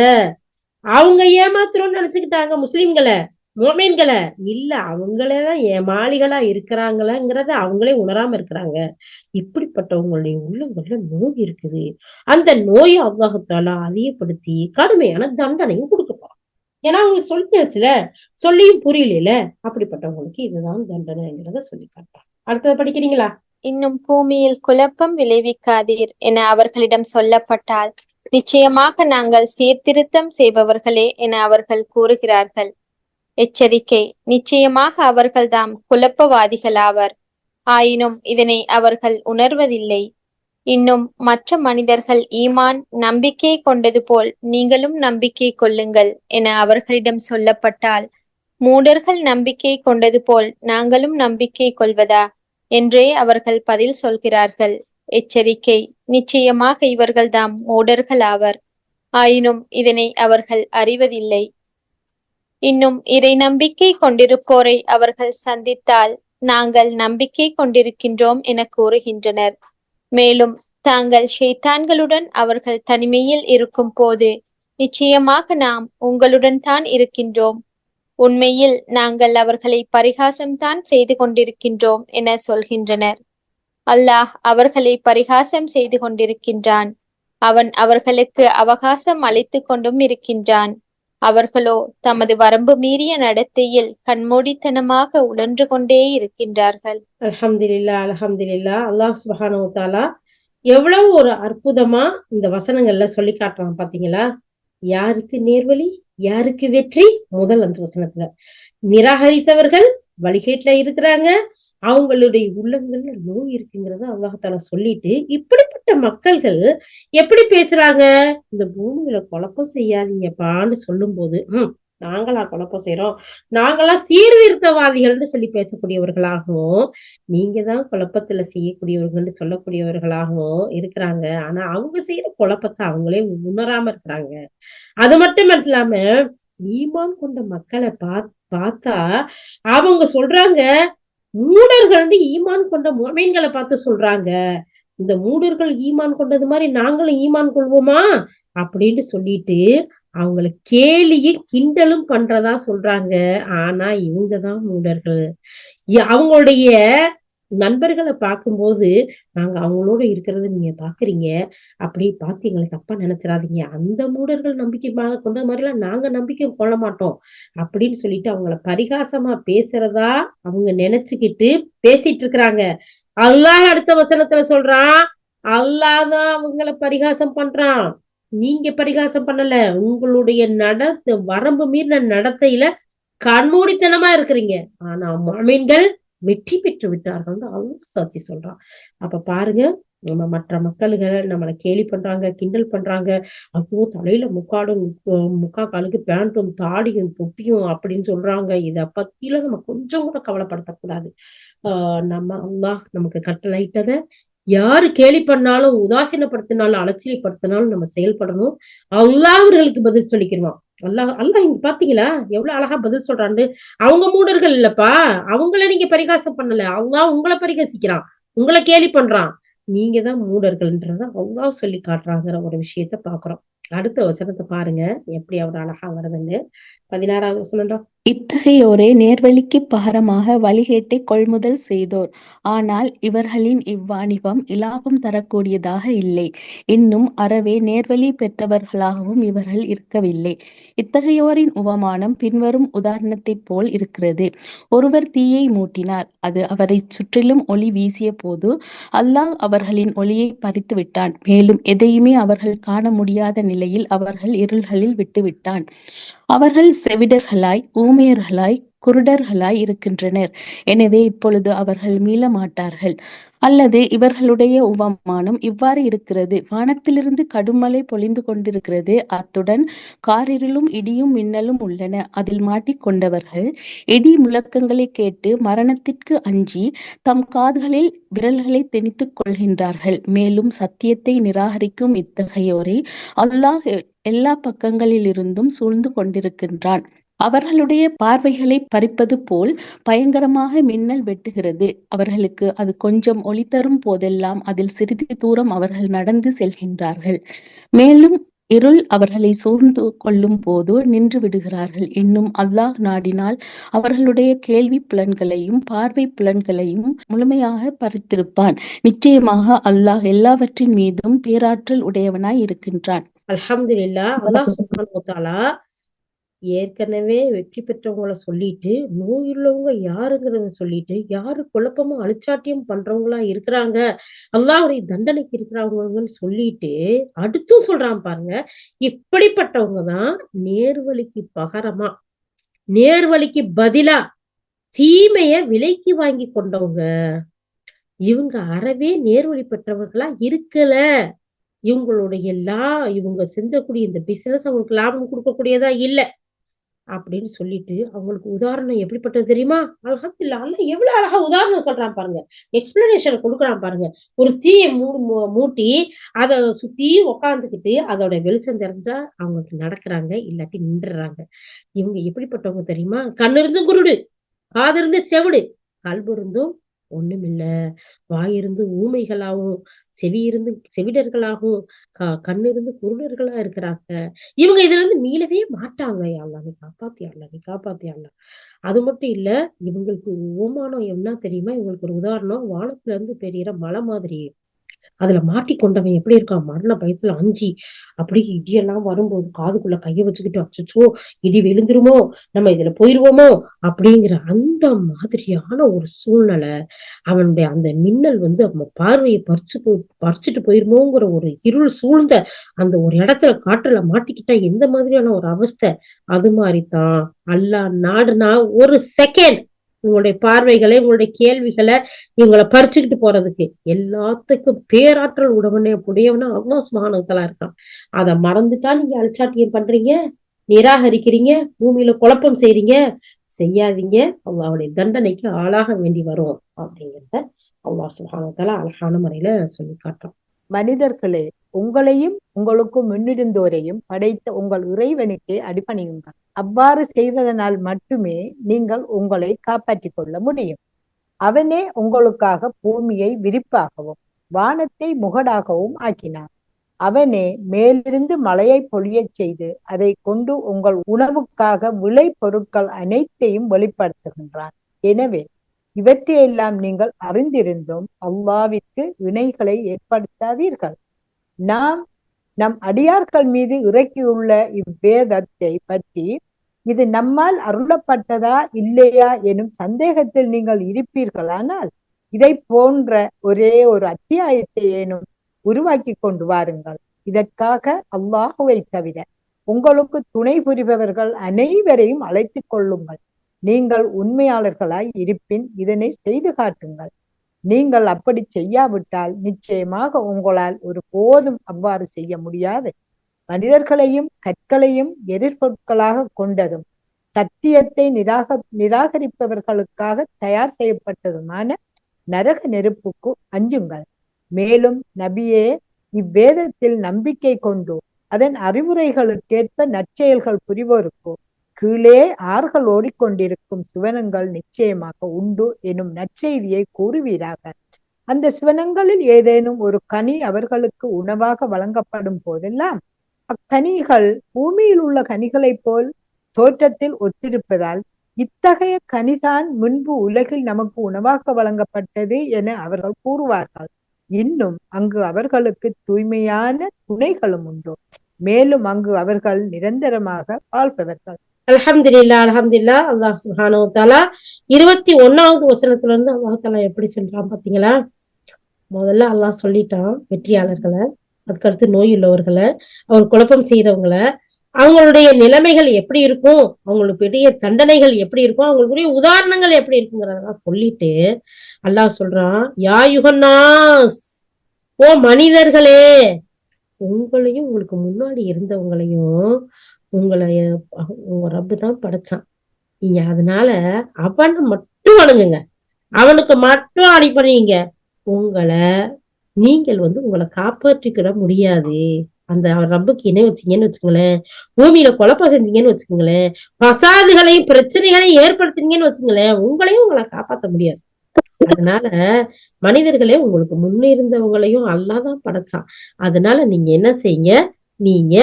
அவங்க ஏமாத்துறோம்னு நினைச்சுக்கிட்டாங்க முஸ்லிம்களை, மோமீன்களை. இல்ல, அவங்களேதான் ஏமாளிகளா இருக்கிறாங்களங்கிறத அவங்களே உணராம இருக்கிறாங்க. இப்படிப்பட்டவங்களுடைய உள்ளங்கள்ல நோய் இருக்குது. அந்த நோயை அல்லாஹ் தஆலா அதிகப்படுத்தி கடுமையான தண்டனையும் கொடுக்க போறான். ஏன்னா அவங்களுக்கு சொல்லியாச்சுல, சொல்லியும் புரியல. அப்படிப்பட்டவங்களுக்கு இதுதான் தண்டனைங்கிறத சொல்லி காட்டான். அடுத்தது படிக்கிறீங்களா? இன்னும் பூமியில் குழப்பம் விளைவிக்காதீர் என அவர்களிடம் சொல்லப்பட்டால், நிச்சயமாக நாங்கள் சீர்திருத்தம் செய்பவர்களே என அவர்கள் கூறுகிறார்கள். எச்சரிக்கை, நிச்சயமாக அவர்கள்தாம் குழப்பவாதிகளாவர். ஆயினும் இதனை அவர்கள் உணர்வதில்லை. இன்னும் மற்ற மனிதர்கள் ஈமான் நம்பிக்கை கொண்டது போல் நீங்களும் நம்பிக்கை கொள்ளுங்கள் என அவர்களிடம் சொல்லப்பட்டால், மூடர்கள் நம்பிக்கை கொண்டது போல் நாங்களும் நம்பிக்கை கொள்வதா என்றே அவர்கள் பதில் சொல்கிறார்கள். எச்சரிக்கை, நிச்சயமாக இவர்கள்தாம் மூடர்கள் ஆவர். ஆயினும் இதனை அவர்கள் அறிவதில்லை. இன்னும் இறை நம்பிக்கை கொண்டிருப்போரை அவர்கள் சந்தித்தால், நாங்கள் நம்பிக்கை கொண்டிருக்கின்றோம் என கூறுகின்றனர். மேலும் தாங்கள் ஷைத்தான்களுடன் அவர்கள் தனிமையில் இருக்கும் போது, நிச்சயமாக நாம் உங்களுடன் தான் இருக்கின்றோம், உண்மையில் நாங்கள் அவர்களை பரிகாசம்தான் செய்து கொண்டிருக்கின்றோம் என சொல்கின்றனர். அல்லாஹ் அவர்களை பரிகாசம் செய்து கொண்டிருக்கின்றான். அவன் அவர்களுக்கு அவகாசம் அளித்து கொண்டும் இருக்கின்றான். அவர்களோ தமது வரம்பு மீறிய நடத்தையில் கண்மூடித்தனமாக உழன்று கொண்டே இருக்கின்றார்கள். அல்ஹம்துலில்லாஹ், அல்ஹம்துலில்லாஹ். அல்லாஹ் சுப்ஹானஹு வ தஆலா எவ்வளவு ஒரு அற்புதமா இந்த வசனங்கள்ல சொல்லி காட்டுறான் பாத்தீங்களா? யாருக்கு நேர்வழி, யாருக்கு வெற்றி? முதல் 5 வசனத்துல நிராகரித்தவர்கள் வழிகேட்டுல இருக்கிறாங்க, அவங்களுடைய உள்ளங்கள்ல நோய் இருக்குங்கிறத அல்லாஹ் தஆலா சொல்லிட்டு, இப்படிப்பட்ட மக்கள்கள் எப்படி பேசுறாங்க? இந்த பூமியில குழப்பம் செய்யாதீங்கப்பான்னு சொல்லும் போது, நாங்களா குழப்பம் செய்யறோம், நாங்களா சீர்திருத்தவாதிகள்னு சொல்லி பேசக்கூடியவர்களாகவும், நீங்க தான் குழப்பத்துல செய்யக்கூடியவர்கள்னு சொல்லக்கூடியவர்களாகவும் இருக்கிறாங்க. ஆனா அவங்க செய்யற குழப்பத்தை அவங்களே உணராம இருக்கிறாங்க. அது மட்டும் இல்லாம ஈமான் கொண்ட மக்களை பார்த்தா அவங்க சொல்றாங்க, மூடர்கள் ஈமான் கொண்ட முஃமின்களை பார்த்து சொல்றாங்க, இந்த மூடர்கள் ஈமான் கொண்டது மாதிரி நாங்களும் ஈமான் கொள்வோமா அப்படின்னு சொல்லிட்டு அவங்கள கேலியும் கிண்டலும் பண்றதா சொல்றாங்க. ஆனா இவங்கதான் மூடர்கள். அவங்களுடைய நண்பர்களை பார்க்கும்போது, நாங்க அவங்களோட இருக்கிறத நீங்க பாக்குறீங்க, அப்படி பார்த்து எங்களை தப்பா நினைச்சிடாதீங்க, அந்த மூடர்கள் நம்பிக்கை கொண்ட மாதிரி எல்லாம் நாங்க நம்பிக்கை கொள்ள மாட்டோம் அப்படின்னு சொல்லிட்டு அவங்கள பரிகாசமா பேசுறதா அவங்க நினைச்சுக்கிட்டு பேசிட்டு இருக்கிறாங்க. அல்லாஹ் அடுத்த வசனத்துல சொல்றான், அல்லாஹ் தான் அவங்கள பரிகாசம் பண்றான், நீங்க பரிகாசம் பண்ணல. உங்களுடைய வரம்பு மீறின நடத்தையில கண்மூடித்தனமா இருக்கிறீங்க. ஆனா முஃமின்கள் வெற்றி பெற்று விட்டார்கள் அல்லாஹ் சாட்சி சொல்றான். அப்ப பாருங்க, நம்ம மற்ற மக்களுகளை நம்மளை கேலி பண்றாங்க, கிண்டல் பண்றாங்க, அப்போ தலையில முக்கா காலுக்கு பேண்ட்டும் தாடியும் தொப்பியும் அப்படின்னு சொல்றாங்க. இத பத்தியில நம்ம கொஞ்சம் கூட கவலைப்படுத்தக்கூடாது. நம்ம அல்லாஹ் நமக்கு கட்டளையிட்டத யாரு கேலி பண்ணாலும், உதாசீனப்படுத்தினாலும், அலட்சியப்படுத்தினாலும் நம்ம செயல்படணும். அல்லாஹ் அவர்களுக்கு பதில் சொல்லிக்கிறோம். அல்லாஹ் இங்க பாத்தீங்களா எவ்வளவு அழகா பதில் சொல்றான்னு. அவங்க மூடர்கள் இல்லப்பா, அவங்கள நீங்க பரிகாசம் பண்ணல, அல்லாஹ் உங்களை பரிகாசிக்கிறான், உங்களை கேலி பண்றான், நீங்க தான் மூடர்கள்ன்றத அல்லாஹ் சொல்லி காட்டுறாங்கிற ஒரு விஷயத்த பாக்குறோம். அடுத்த வசனத்தை பாருங்க எப்படி அவர் அழகா வருதுன்னு. 16வது வசனம். இத்தகையோரே நேர்வழிக்கு பகரமாக வழிகேட்டை கொள்முதல் செய்தோர். ஆனால் இவர்களின் இவ்வாணிபம் இலாபம் தரக்கூடியதாக இல்லை. இன்னும் அறவே நேர்வழி பெற்றவர்களாகவும் இவர்கள் இருக்கவில்லை. இத்தகையோரின் உவமானம் பின்வரும் உதாரணத்தைப் போல் இருக்கிறது. ஒருவர் தீயை மூட்டினார். அது அவரை சுற்றிலும் ஒளி வீசிய போது அல்லாஹ் அவர்களின் ஒளியை பறித்து விட்டான். மேலும் எதையுமே அவர்கள் காண முடியாத நிலையில் அவர்கள் இருள்களில் விட்டுவிட்டான். அவர்கள் செவிடர்களாய், ஊமையர்களாய், குருடர்களாய் இருக்கின்றனர். எனவே இப்பொழுது அவர்கள் மீள மாட்டார்கள். அல்லது இவர்களுடைய உவமானம் இவ்வாறு இருக்கிறது. வானத்திலிருந்து கடுமழை பொழிந்து கொண்டிருக்கிறது. அத்துடன் காரிருளும் இடியும் மின்னலும் உள்ளன. அதில் மாட்டிக்கொண்டவர்கள் இடி முழக்கங்களை கேட்டு மரணத்திற்கு அஞ்சி தம் காதுகளில் விரல்களை திணித்துக் கொள்கின்றார்கள். மேலும் சத்தியத்தை நிராகரிக்கும் இத்தகையோரை அல்லாஹ் எல்லா பக்கங்களிலிருந்தும் சூழ்ந்து கொண்டிருக்கின்றான். அவர்களுடைய பார்வைகளை பறிப்பது போல் பயங்கரமாக மின்னல் வெட்டுகிறது. அவர்களுக்கு அது கொஞ்சம் ஒளி தரும் போதெல்லாம் அதில் சிறிது தூரம் அவர்கள் நடந்து செல்கின்றார்கள். மேலும் இருள் அவர்களை சூழ்ந்து கொள்ளும் போது நின்று விடுகிறார்கள். இன்னும் அல்லாஹ் நாடினால் அவர்களுடைய கேள்வி புலன்களையும் பார்வை புலன்களையும் முழுமையாக பறித்திருப்பான். நிச்சயமாக அல்லாஹ் எல்லாவற்றின் மீதும் பேராற்றல் உடையவனாய் இருக்கின்றான். அல்ஹம்துலில்லாஹ். அல்லாஹ் சுப்ஹானஹு வ தஆலா ஏற்கனவே வெற்றி பெற்றவங்களை சொல்லிட்டு, நோயுள்ளவங்க யாருங்கிறத சொல்லிட்டு, யாரு குழப்பமும் அழிச்சாட்டியம் பண்றவங்களா இருக்கிறாங்க, அல்லாஹ்வுடைய தண்டனைக்கு இருக்கிறவங்கன்னு சொல்லிட்டு அடுத்தும் சொல்றான் பாருங்க, இப்படிப்பட்டவங்க தான் நேர்வழிக்கு பகரமா, நேர்வழிக்கு பதிலா தீமைய விலைக்கு வாங்கி கொண்டவங்க. இவங்க அறவே நேர்வழி பெற்றவர்களா இருக்கல. இவங்களுடைய இவங்க செஞ்சக்கூடிய இந்த பிசினஸ் அவங்களுக்கு லாபம் கொடுக்கக்கூடியதா இல்ல அப்படின்னு சொல்லிட்டு அவங்களுக்கு உதாரணம் எப்படிப்பட்டது தெரியுமா? அல்ஹம்துலில்லாஹ், அல்லாஹ் எவ்வளவு அழகா உதாரணம் சொல்றான் பாருங்க, எக்ஸ்பிளனேஷன் கொடுக்குறான் பாருங்க. ஒரு தீயை மூட்டி அதை சுத்தி உக்காந்துக்கிட்டு அதோட வெளிச்சம் தெரிஞ்சா அவங்களுக்கு நடக்கிறாங்க, இல்லாட்டி நின்றுறாங்க. இவங்க எப்படிப்பட்டவங்க தெரியுமா? கண்ணு இருந்தும் குருடு, காது இருந்து செவிடு, கல்பு இருந்தும் ஒண்ணுமில்ல, வாயிருந்து ஊமைகளாகவும், செவி இருந்து செவிடர்களாகவும், கண்ணு இருந்து குருடர்களா இருக்கிறாங்க. இவங்க இதுல இருந்து மீளவே மாட்டாங்க. யா அல்லாஹ் நீ காப்பாத்தியா அல்லாஹ், நீ காப்பாத்தியா அல்லாஹ். அது மட்டும் இல்ல, இவங்களுக்கு உவமானம் என்ன தெரியுமா? இவங்களுக்கு ஒரு உதாரணம், வானத்துல இருந்து பெரியற மலை மாதிரி. அதுல மாட்டிக்கொண்டவன் எப்படி இருக்கான்? மரண பயத்துல அஞ்சி அப்படியே இடியெல்லாம் வரும்போது காதுக்குள்ள கைய வச்சுக்கிட்டு, அச்சோ இடி விழுந்துருமோ, நம்ம இதுல போயிருவோமோ அப்படிங்கிற அந்த மாதிரியான ஒரு சூழ்நிலை. அவனுடைய அந்த மின்னல் அவன் பார்வையை பறிச்சுட்டு போயிருமோங்கிற ஒரு இருள் சூழ்ந்த அந்த ஒரு இடத்துல காற்றுல மாட்டிக்கிட்டா எந்த மாதிரியான ஒரு அவஸ்தை. அது மாதிரிதான் அல்லாஹ் நாடுனா ஒரு செகண்ட் உங்களுடைய பார்வைகளை, உங்களுடைய கேள்விகளை இவங்களை பறிச்சுக்கிட்டு போறதுக்கு எல்லாத்துக்கும் பேராற்றல் உடையவனா அல்லாஹ் சுப்ஹானஹு வ தஆலா இருக்கான். அதை மறந்துட்டா நீங்க அழிச்சாட்டியம் பண்றீங்க. நிராகரிக்கிறீங்க, பூமியில குழப்பம் செய்றீங்க, செய்யாதீங்க. அல்லாஹ்வுடைய தண்டனைக்கு ஆளாக வேண்டி வரும் அப்படிங்கிறத அல்லாஹ் சுப்ஹானஹு வ தஆலா அழகான முறையில சொல்லி காட்டுறான். மனிதர்களே, உங்களையும் உங்களுக்கு முன்னிருந்தோரையும் படைத்த உங்கள் இறைவனுக்கு அடிபணியுங்கள். அவ்வாறு செய்வதனால் மட்டுமே நீங்கள் உங்களை காப்பாற்றிக் கொள்ள முடியும். அவனே உங்களுக்காக பூமியை விரிப்பாகவும் வானத்தை முகடாகவும் ஆக்கினான். அவனே மேலிருந்து மழையை பொழியச் செய்து அதை கொண்டு உங்கள் உணவுக்காக விளை பொருட்கள் அனைத்தையும் வெளிப்படுத்துகின்றான். எனவே இவற்றையெல்லாம் நீங்கள் அறிந்திருந்தும் அல்லாஹ்விற்கு இணைகளை ஏற்படுத்தாதீர்கள். நாம் நம் அடியார்கள் மீது இறக்கியுள்ள இவ்வேதத்தை பற்றி இது நம்மால் அருளப்பட்டதா இல்லையா எனும் சந்தேகத்தில் நீங்கள் இருப்பீர்களானால் இதை போன்ற ஒரே ஒரு அத்தியாயத்தை ஏனும் உருவாக்கி கொண்டு வாருங்கள். இதற்காக அல்லாஹுவை தவிர உங்களுக்கு துணை புரிபவர்கள் அனைவரையும் அழைத்துக் கொள்ளுங்கள். நீங்கள் உண்மையாளர்களாய் இருப்பின் இதனை செய்து காட்டுங்கள். நீங்கள் அப்படி செய்யாவிட்டால் நிச்சயமாக உங்களால் ஒரு போதும் அவ்வாறு செய்ய முடியாது. மனிதர்களையும் கற்களையும் எதிர்பொருட்களாக கொண்டதும் சத்தியத்தை நிராகரிப்பவர்களுக்காக தயார் செய்யப்பட்டதுமான நரக நெருப்புக்கு அஞ்சுங்கள். மேலும் நபியே, இவ்வேதத்தில் நம்பிக்கை கொண்டு அதன் அறிவுரைகளுக்கேற்ப நற்செயல்கள் புரிவோருக்கு கீழே ஆறுகள் ஓடிக்கொண்டிருக்கும் சுவனங்கள் நிச்சயமாக உண்டு எனும் நற்செய்தியை கூறுவீராக. அந்த சுவனங்களில் ஏதேனும் ஒரு கனி அவர்களுக்கு உணவாக வழங்கப்படும் போதெல்லாம் அக்கனிகள் பூமியில் உள்ள கனிகளைப் போல் தோற்றத்தில் ஒத்திருப்பதால் இத்தகைய கனிதான் முன்பு உலகில் நமக்கு உணவாக வழங்கப்பட்டது என அவர்கள் கூறுவார்கள். இன்னும் அங்கு அவர்களுக்கு தூய்மையான துணைகளும் உண்டு. மேலும் அங்கு அவர்கள் நிரந்தரமாக வாழ்பவர்கள். அல்ஹம்துலில்லாஹ் அல்ஹம்துலில்லாஹ். அல்லாஹ் சுப்ஹானஹு வ தஆலா 21வது வசனத்துல இருந்து அல்லாஹ் தஆலா எப்படி சொல்றான் பாத்தீங்களா? முதல்ல அல்லாஹ் சொல்லிட்டான் வெற்றியாளர்களை, அதுக்கடுத்து நோய் உள்ளவர்களை, அவர் குழப்பம் செய்யறவங்களை, அவங்களுடைய நிலைமைகள் எப்படி இருக்கும், அவங்களுக்கு பெரிய தண்டனைகள் எப்படி இருக்கும், அவங்களுக்குரிய உதாரணங்கள் எப்படி இருக்குங்கிறதெல்லாம் சொல்லிட்டு அல்லாஹ் சொல்றான், யா யுஹன்னாஸ், ஓ மனிதர்களே, உங்களையும் உங்களுக்கு முன்னாடி இருந்தவங்களையும் உங்களை உங்க ரப்பு தான் படைச்சான். நீங்க அதனால அவனை மட்டும் வணங்குங்க, அவனுக்கு மட்டும் அடிப்படைங்க. நீங்கள் உங்களை காப்பாற்றிக்கிட முடியாது. அந்த ரப்புக்கு இணை வச்சீங்கன்னு வச்சுக்கோங்களேன், பூமியில குழப்பம் செஞ்சீங்கன்னு வச்சுக்கோங்களேன், பசாதுகளையும் பிரச்சனைகளையும் ஏற்படுத்தினீங்கன்னு வச்சுங்களேன், உங்களையும் உங்களை காப்பாற்ற முடியாது. அதனால மனிதர்களே, உங்களுக்கு முன்னே இருந்தவங்களையும் அல்லாதான் படைச்சான். அதனால நீங்க என்ன செய்யுங்க, நீங்க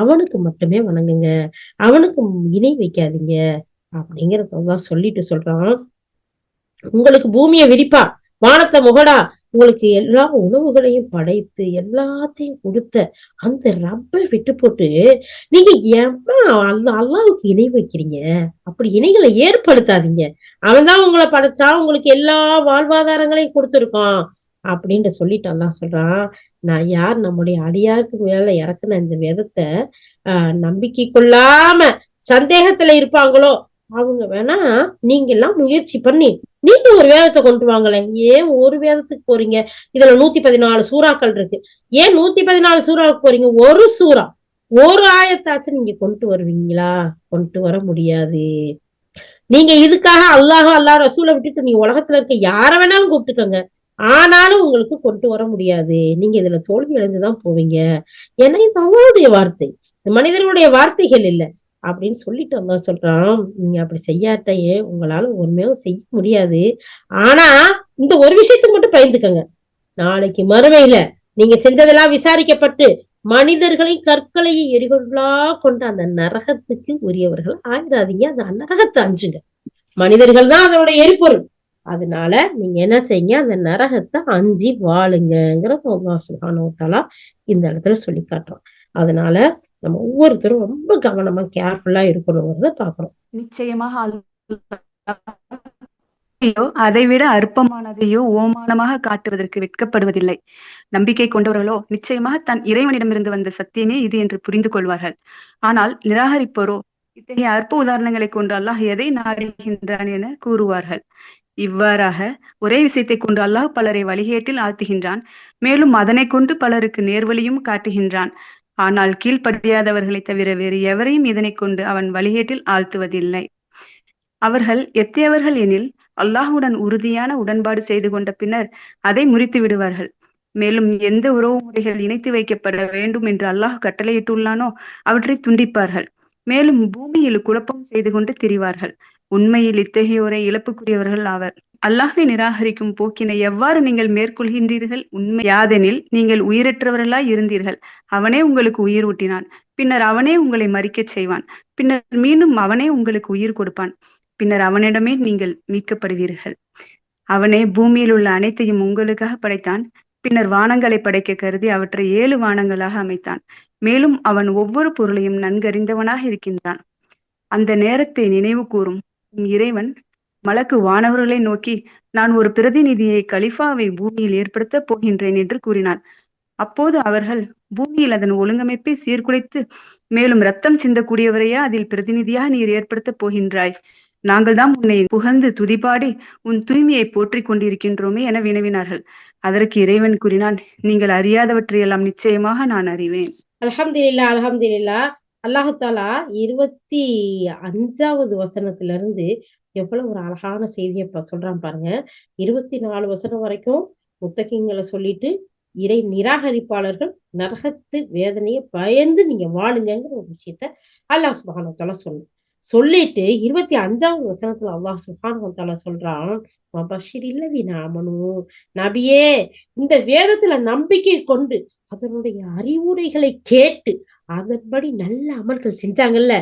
அவனுக்கு மட்டுமே வணங்குங்க, அவனுக்கு இணை வைக்காதீங்க அப்படிங்கறதான் சொல்லிட்டு சொல்றான். உங்களுக்கு பூமியை விரிப்பா, வானத்தை முகடா, உங்களுக்கு எல்லா உணவுகளையும் படைத்து எல்லாத்தையும் கொடுத்த அந்த ரப்பை விட்டு போட்டு நீங்க அல்லாவுக்கு இணை வைக்கிறீங்க. அப்படி இணைகளை ஏற்படுத்தாதீங்க. அவன் தான் உங்களை படைச்சா, உங்களுக்கு எல்லா வாழ்வாதாரங்களையும் கொடுத்துருக்கான் அப்படின்னு சொல்லிட்டு அல்லாஹ் சொல்றான். நான் யார் நம்முடைய அடியாருக்கு மேல இறக்குன இந்த வேதத்தை நம்பிக்கை கொள்ளாம சந்தேகத்துல இருப்பாங்களோ அவங்க வேணா நீங்க எல்லாம் முயற்சி பண்ணி நீங்க ஒரு வேதத்தை கொண்டு வாங்கல. ஏன் ஒரு வேதத்துக்கு போறீங்க? இதுல 114 சூறாக்கள் இருக்கு. ஏன் 114 சூறாவுக்கு போறீங்க? ஒரு சூறா, ஒரு ஆயத்தாச்சும் நீங்க கொண்டு வருவீங்களா? கொண்டு வர முடியாது. நீங்க இதுக்காக அல்லாஹ் ரசூலை விட்டுட்டு நீங்க உலகத்துல இருக்க யார வேணாலும் கூப்பிட்டுக்கோங்க, ஆனாலும் உங்களுக்கு கொண்டு வர முடியாது. நீங்க இதுல தோல்வி அடைஞ்சுதான் போவீங்க. ஏன்னா இது அவருடைய வார்த்தை, மனிதர்களுடைய வார்த்தைகள் இல்ல அப்படின்னு சொல்லிட்டு அல்லாஹ் சொல்றான். நீங்க அப்படி செய்யாட்டையே உங்களால உண்மையும் செய்ய முடியாது. ஆனா இந்த ஒரு விஷயத்துக்கு மட்டும் பயந்துக்கங்க, நாளைக்கு மறுமையில நீங்க செஞ்சதெல்லாம் விசாரிக்கப்பட்டு மனிதர்களை கற்களையும் எரிகொள்ளா கொண்ட அந்த நரகத்துக்கு உரியவர்கள் ஆயிடாதீங்க. அந்த நரகத்தை அஞ்சுங்க. மனிதர்கள் தான் அதோட எரிபொருள். அதனால நீங்க என்ன செய்யுங்க, அந்த நரகத்தை அஞ்சி வாழுங்கிறத அல்லாஹ் சுப்ஹானஹு வ தஆலா இந்த இடத்துல சொல்லி காட்டுறோம். அதனால நம்ம ஒவ்வொருத்தரும் ரொம்ப கவனமா கேர்ஃபுல்லா இருக்கணுங்கிறத பாக்குறோம். நிச்சயமாக அதைவிட அற்பமானதையோ ஓமானமாக காட்டுவதற்கு வெட்கப்படுவதில்லை. நம்பிக்கை கொண்டவர்களோ நிச்சயமாக தன் இறைவனிடமிருந்து வந்த சத்தியமே இது என்று புரிந்து கொள்வார்கள். ஆனால் நிராகரிப்போரோ இத்தகைய அற்ப உதாரணங்களை கொண்டு அல்லாஹ் எதை நாடுகின்றான் என கூறுவார்கள். இவ்வாறாக ஒரே விஷயத்தை கொண்டு அல்லாஹ் பலரை வழிகேட்டில் ஆழ்த்துகின்றான். மேலும் அதனை கொண்டு பலருக்கு நேர்வழியும் காட்டுகின்றான். ஆனால் கீழ்ப்படியாதவர்களை தவிர வேறு எவரையும் இதனை கொண்டு அவன் வழிகேட்டில் ஆழ்த்துவதில்லை. அவர்கள் எத்தையவர்கள் எனில் அல்லாஹுடன் உறுதியான உடன்பாடு செய்து கொண்ட பின்னர் அதை முறித்து விடுவார்கள். மேலும் எந்த உறவு முறைகள் இணைத்து வைக்கப்பட வேண்டும் என்று அல்லாஹ் கட்டளையிட்டுள்ளானோ அவற்றை துண்டிப்பார்கள். மேலும் பூமியில் குழப்பம் செய்து கொண்டு திரிவார்கள். உண்மையில் இத்தகையோரை இழப்புக்குரியவர்கள் ஆவர். அல்லாஹ்வை நிராகரிக்கும் போக்கினை எவ்வாறு நீங்கள் மேற்கொள்கின்றீர்கள்? உண்மை யாதெனில் நீங்கள் உயிரற்றவர்களாய் இருந்தீர்கள். அவனே உங்களுக்கு உயிர் ஊட்டினான். பின்னர் அவனே உங்களை மரிக்கச் செய்வான். பின்னர் மீண்டும் அவனே உங்களுக்கு உயிர் கொடுப்பான். பின்னர் அவனிடமே நீங்கள் மீட்கப்படுவீர்கள். அவனே பூமியில் உள்ள அனைத்தையும் உங்களுக்காக படைத்தான். பின்னர் வானங்களை படைக்க கருதி அவற்றை 7 வானங்களாக அமைத்தான். மேலும் அவன் ஒவ்வொரு பொருளையும் நன்கறிந்தவனாக இருக்கின்றான். அந்த நேரத்தை நினைவு கூறும் இறைவன் மலக்கு வானவர்களை நோக்கி, நான் ஒரு பிரதிநிதியை கலிஃபாவை பூமியில் ஏற்படுத்தப் போகின்றேன் என்று கூறினார். அப்போது அவர்கள், பூமியில் அதன் ஒழுங்கமைப்பை சீர்குலைத்து மேலும் ரத்தம் சிந்தக்கூடியவரையா அதில் பிரதிநிதியாக நீர் ஏற்படுத்தப் போகின்றாய்? நாங்கள் தான் உன்னை புகழ்ந்து துதிபாடி உன் தூய்மையை போற்றிக் கொண்டிருக்கின்றோமே என வினவினார்கள். அதற்கு இறைவன் கூறினான், நீங்கள் அறியாதவற்றையெல்லாம் நிச்சயமாக நான் அறிவேன். அல்ஹம்துலில்லாஹ், அல்ஹம்துலில்லாஹ். அல்லாஹு தாலா 25வது வசனத்துல இருந்து எவ்வளவு ஒரு அழகான செய்தியை சொல்றான் பாருங்க. 24 வசனம் வரைக்கும் முத்தகிங்களை சொல்லிட்டு இறை நிராகரிப்பாளர்கள் நரகத்து வேதனையை பயந்து நீங்க வாழுங்கிற ஒரு விஷயத்த அல்லாஹ் சுப்ஹானஹு வ தஆலா சொல்லிட்டு 25வது வசனத்துல அல்லாஹ் சுப்ஹானஹு வ தஆலா சொல்றான், வபஷிரில்லதீன ஆமனூ, நபியே இந்த வேதத்துல நம்பிக்கை கொண்டு அதனுடைய அறிவுரைகளை கேட்டு அதன்படி நல்ல அமல்கள் செஞ்சாங்கல்ல,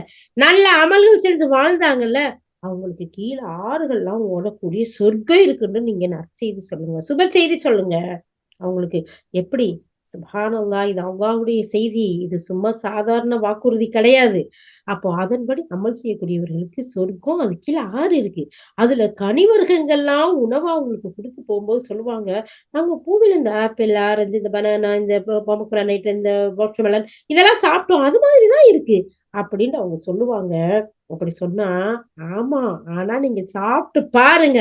நல்ல அமல்கள் செஞ்சு வாழ்ந்தாங்கல்ல, அவங்களுக்கு கீழே ஆறுகள்லாம் ஓடக்கூடிய சொர்க்கம் இருக்குன்னு நீங்க நற்செய்தி சொல்லுங்க, சுப செய்தி சொல்லுங்க. அவங்களுக்கு எப்படி? சுப்ஹானல்லாஹ், இது அல்லாஹ்வுடைய செய்தி, இது சும்மா சாதாரண வாக்குறுதி கிடையாது. அப்போ அதன்படி அமல் செய்யக்கூடியவர்களுக்கு சொர்க்கம், அது கீழே ஆறு இருக்கு. அதுல கனிவர்க்கங்கள்லாம் உணவா அவங்களுக்கு கொடுத்து போகும்போது சொல்லுவாங்க, நாங்க பூவில இந்த ஆப்பிள், ஆரஞ்சு, இந்த பனானா, இந்த பொமக்ரானைட், இந்த வாட்டர்மெலன் இதெல்லாம் சாப்பிட்டோம், அது மாதிரிதான் இருக்கு அப்படின்னு அவங்க சொல்லுவாங்க. அப்படி சொன்னா, ஆமா, ஆனா நீங்க சாப்பிட்டு பாருங்க,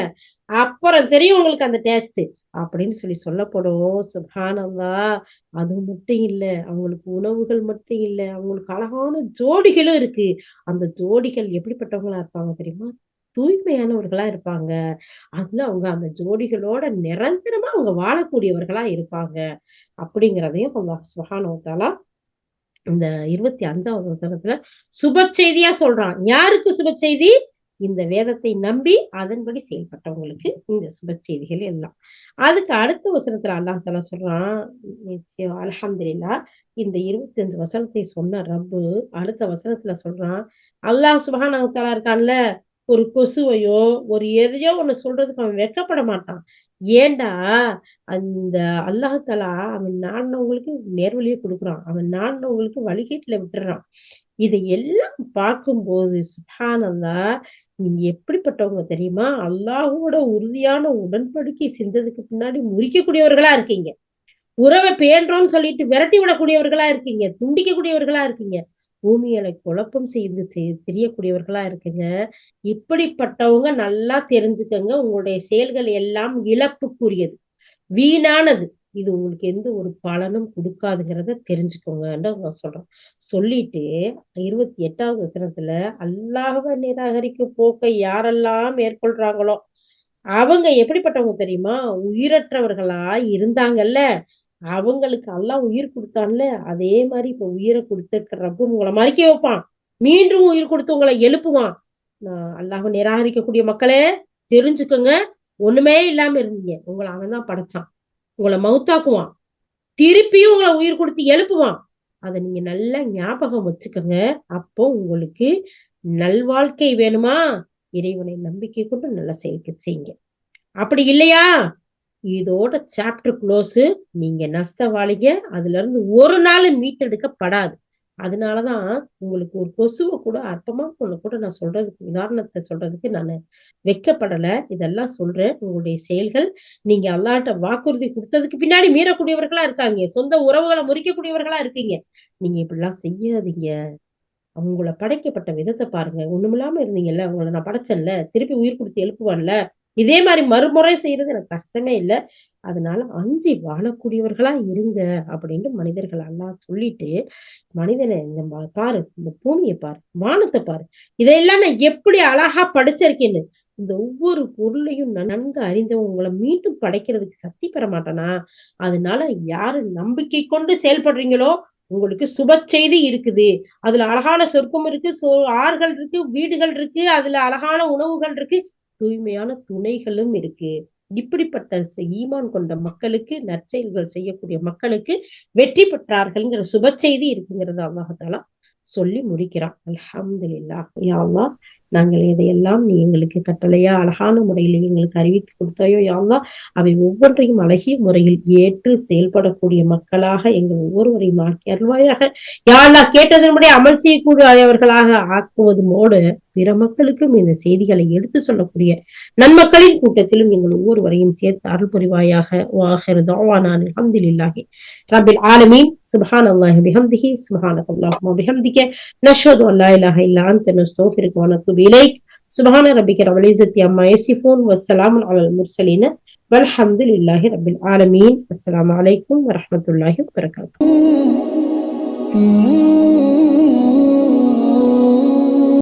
அப்புறம் தெரியும் உங்களுக்கு அந்த டேஸ்ட் அப்படின்னு சொல்லப்படும். சுப்ஹானல்லாஹ். அது மட்டும் இல்ல, அவங்களுக்கு உணவுகள் மட்டும் இல்ல, அவங்களுக்கு அழகான ஜோடிகளும் இருக்கு. அந்த ஜோடிகள் எப்படிப்பட்டவங்களா இருப்பாங்க தெரியுமா? தூய்மையானவர்களா இருப்பாங்க. அதுல அவங்க அந்த ஜோடிகளோட நிரந்தரமா அவங்க வாழக்கூடியவர்களா இருப்பாங்க அப்படிங்கிறதையும் அல்லாஹ் சுப்ஹானஹு வ தஆலா இந்த 25வது வசனத்துல சுப செய்தியா சொல்றான். யாருக்கு சுப செய்தி? இந்த வேதத்தை நம்பி அதன்படி செயல்பட்டவங்களுக்கு இந்த சுப செய்திகள் எல்லாம். அதுக்கு அடுத்த வசனத்துல அல்லாஹ் தஆலா சொல்றான், அல்ஹம்துலில்லாஹ். இந்த 25 வசனத்தை சொன்ன ரப்பு அடுத்த வசனத்துல சொல்றான், அல்லாஹ் சுப்ஹானஹு வ தஆலா இருக்கான்ல, ஒரு கொசுவையோ ஒரு எதையோ ஒண்ணு சொல்றதுக்கு அவன் வெட்கப்பட மாட்டான். ஏண்டா, அந்த அல்லாஹ் தஆலா அவன் நாடினவங்களுக்கு நேர்வழியை கொடுக்குறான், அவன் நாடினவங்களுக்கு வழிகேட்டுல விட்டுறான். இதை எல்லாம் பார்க்கும்போது சுப்ஹானல்லாஹ், நீங்க எப்படிப்பட்டவங்க தெரியுமா? அல்லாஹ்வோட உறுதியான உடன்படிக்கை செஞ்சதுக்கு பின்னாடி முறிக்கக்கூடியவர்களா இருக்கீங்க. உறவை பேன்றோம்னு சொல்லிட்டு விரட்டி விடக்கூடியவர்களா இருக்கீங்க, துண்டிக்கக்கூடியவர்களா இருக்கீங்க, பூமிகளை குழப்பம் செய்து தெரியக்கூடியவர்களா இருக்குங்க. இப்படிப்பட்டவங்க நல்லா தெரிஞ்சுக்கங்க, உங்களுடைய செயல்கள் எல்லாம் இழப்புக்குரியது, வீணானது. இது உங்களுக்கு எந்த ஒரு பலனும் கொடுக்காதுங்கிறத தெரிஞ்சுக்கோங்கன்னு நான் சொல்றேன். சொல்லிட்டு 28வது வசனத்துல, அல்லாஹ்வை நிராகரிக்கும் போக்கை யாரெல்லாம் மேற்கொள்றாங்களோ அவங்க எப்படிப்பட்டவங்க தெரியுமா? உயிரற்றவர்களா இருந்தாங்கல்ல, அவங்களுக்கு அல்லாஹ் உயிர் கொடுத்தான்ல, அதே மாதிரி இப்ப உயிரை கொடுத்திருக்கிற ரப்பு உங்களை மறிக்க வைப்பான், மீண்டும் உயிர் கொடுத்து உங்களை எழுப்புவான். அல்லாஹ்வை நிராகரிக்கக்கூடிய மக்களே தெரிஞ்சுக்கோங்க, ஒண்ணுமே இல்லாம இருந்தீங்க, உங்களை அவன் தான் படைச்சான், உங்களை மௌத்தாக்குவான், திருப்பியும் உங்களை உயிர் கொடுத்து எழுப்புவான். அதை நீங்க நல்லா ஞாபகம் வச்சுக்கோங்க. அப்போ உங்களுக்கு நல்வாழ்க்கை வேணுமா? இறைவனை நம்பிக்கை கொண்டு நல்ல செயல்கள் செய்யுங்க. அப்படி இல்லையா, இதோட சாப்டர் க்ளோஸ். நீங்க நஷ்டவாளிங்க, அதுல இருந்து ஒரு நாள் மீட்டெடுக்கப்படாது. அதனாலதான் உங்களுக்கு ஒரு கொசுவை கூட அற்பமா ஒண்ணு கூட நான் சொல்றதுக்கு, உதாரணத்தை சொல்றதுக்கு நான் வெட்கப்படல. இதெல்லாம் சொல்றேன். உங்களுடைய செயல்கள், நீங்க அல்லாஹ்ட்ட வாக்குறுதி கொடுத்ததுக்கு பின்னாடி மீறக்கூடியவர்களா இருக்காங்க, சொந்த உறவுகளை முறிக்கக்கூடியவர்களா இருக்கீங்க. நீங்க இப்படிலாம் செய்யாதீங்க. அவங்கள படைக்கப்பட்ட விதத்தை பாருங்க. ஒண்ணுமில்லாம இருந்தீங்கல்ல, உங்களை நான் படைச்சேன்ல, திருப்பி உயிர் கொடுத்து எழுப்புவான்ல, இதே மாதிரி மறுமுறை செய்யறது எனக்கு கஷ்டமே இல்லை, அதனால அஞ்சி வாழக்கூடியவர்களா இருங்க அப்படின்ட்டு மனிதர்கள் எல்லாம் சொல்லிட்டு, மனிதனை இந்த பாரு, இந்த பூமியை பாரு, வானத்தை பாரு, இதையெல்லாம் நான் எப்படி அழகா படைச்சிருக்கேன்னு, இந்த ஒவ்வொரு பொருளையும் நன்கு அறிந்தவங்க உங்களை மீண்டும் படைக்கிறதுக்கு சக்தி பெற மாட்டானா? அதனால யாரு நம்பிக்கை கொண்டு செயல்படுறீங்களோ உங்களுக்கு சுப செய்தி இருக்குது. அதுல அழகான சொர்க்கம் இருக்கு, ஆறுகள் இருக்கு, வீடுகள் இருக்கு, அதுல அழகான உணவுகள் இருக்கு, தூய்மையான துணைகளும் இருக்கு. இப்படிப்பட்ட ஈமான் கொண்ட மக்களுக்கு, நற்செயல்கள் செய்யக்கூடிய மக்களுக்கு வெற்றி பெற்றார்கள்ங்கிற சுப செய்தி இருக்குங்கிறது அல்லாஹ் சொல்லி முடிக்கிறான். அல்ஹம்துலில்லாஹ். யா அல்லாஹ், நாங்கள் இதையெல்லாம் நீ எங்களுக்கு கட்டளையா அழகான முறையில் எங்களுக்கு அறிவித்து கொடுத்தாயோ யா அல்லாஹ், அவை ஒவ்வொன்றையும் அழகிய முறையில் ஏற்று செயல்படக்கூடிய மக்களாக எங்கள் ஒவ்வொருவரையும் ஆக்கி அருள்வாயாக. யா அல்லாஹ், கேட்டதன்படி அமல் செய்யக்கூடியவர்களாக ஆக்குவதோடு பிற மக்களுக்கும் இந்த செய்திகளை எடுத்து சொல்லக்கூடிய நன்மக்களின் கூட்டத்திலும் எங்கள் ஒவ்வொருவரையும் சேர்த்து அருள் புரிவாயாக. வாஹிரு தஅவானா அல்ஹம்துலில்லாஹி ரப்பில் ஆலமீன். சுப்ஹானல்லாஹி பிஹம்திஹி, சுப்ஹானல்லாஹி வபிஹம்திஹி, நஷ்ஹது அன் லா இலாஹா இல்லா அன்த, நஸ்தக்ஃபிருக வ நத்தூபு இலைக். சுப்ஹான ரப்பிக ரப்பில் இஸ்ஸத்தி அம்மா யசிஃபூன், வஸ்ஸலாமுன் அலல் முர்ஸலீன், வல்ஹம்துலில்லாஹி ரப்பில் ஆலமீன். அஸ்ஸலாமு அலைக்கும் வரஹ்மத்துல்லாஹி வபரகாத்துஹு.